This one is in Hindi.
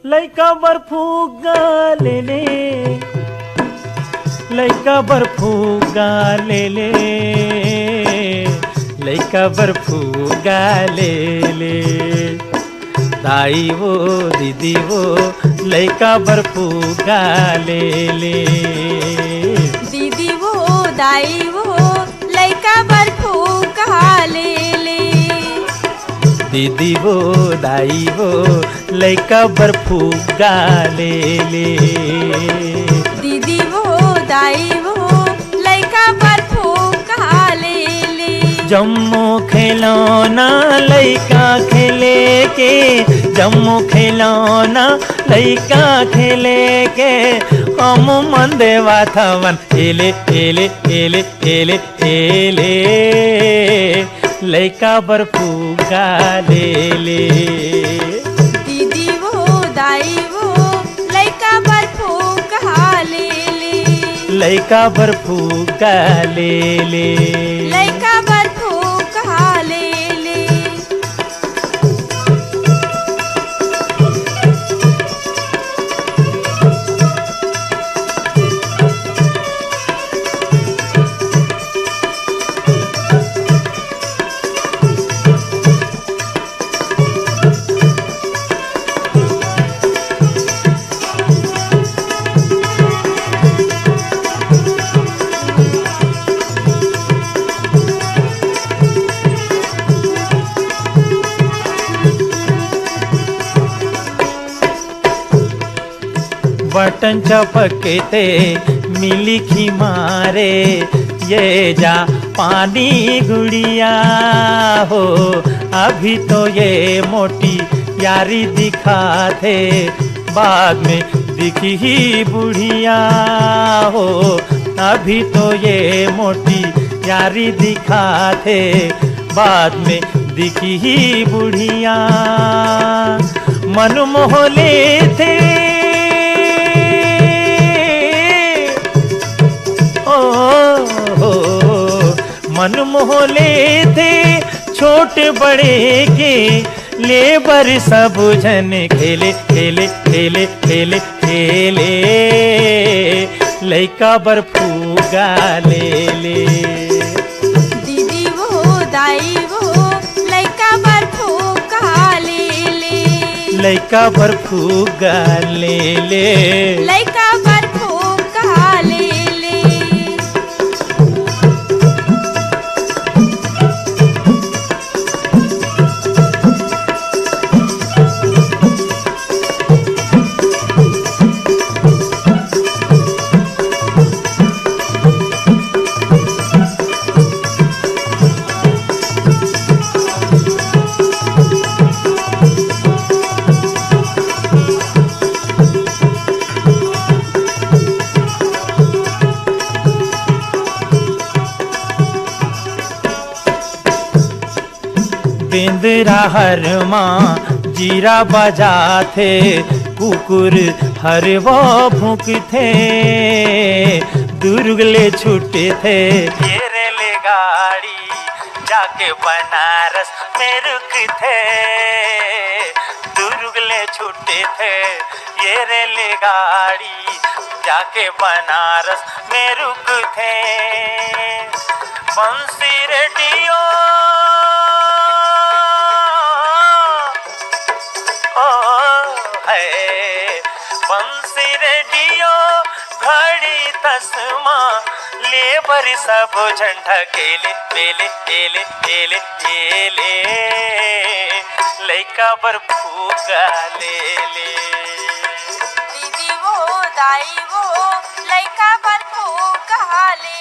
लइका बर्फुगा ले ले, लइका बर्फुगा ले ले, लइका बर्फुगा ले ले। दाई वो दीदी वो लइका बर्फुगा ले ले। दीदी वो दाई वो लइका बर्फुगा ले ले। दीदी वो दाई वो लइका बर्फुगा ले ले। दीदी वो दाई वो लइका बर्फुगा ले ले। जम्मू खिलौना लइका खेले के, जम्मू खिलौना लइका खेले के, हम मन देवा थवन एले एले एले एले एले। लइका बर्फुगा ले ले। दीदी वो दाई वो लइका बर्फुगा ले ले। लइका बर्फुगा ले ले। लइका बर्फुगा ले ले। बटन चपकते मिली खी मारे, ये जा पानी गुड़िया हो। अभी तो ये मोटी यारी दिखाते, बाद में दिखी ही बुढ़िया हो। अभी तो ये मोटी यारी दिखाते, बाद में दिखी ही बुढ़िया। मन मोह लेते मन मोह लेते, छोटे बड़े के लेबर सब जन खेले खेले खेले खेले खेले। लइका बर्फुगा ले ले। दीदी वो दाई वो लइका बर्फुगा ले ले। लइका बर्फुगा ले ले। लइका बर्फुगा ले ले। बेंदरा हर माँ जीरा बजाते, कुकुर हर वो भूकते, दुर्गले छूटे थे ये रेलगाड़ी जाके बनारस में रुकते। दुर्गले छूटे थे ये रेलगाड़ी जाके बनारस में रुकते। बंसी रेडियो बंसी रेडियो घड़ी तस्मा लेबर सब झंडा केले बेले एले एले एले। लइका बर्फुगा ले ले। दीदी वो दाई वो लइका बर्फुगा ले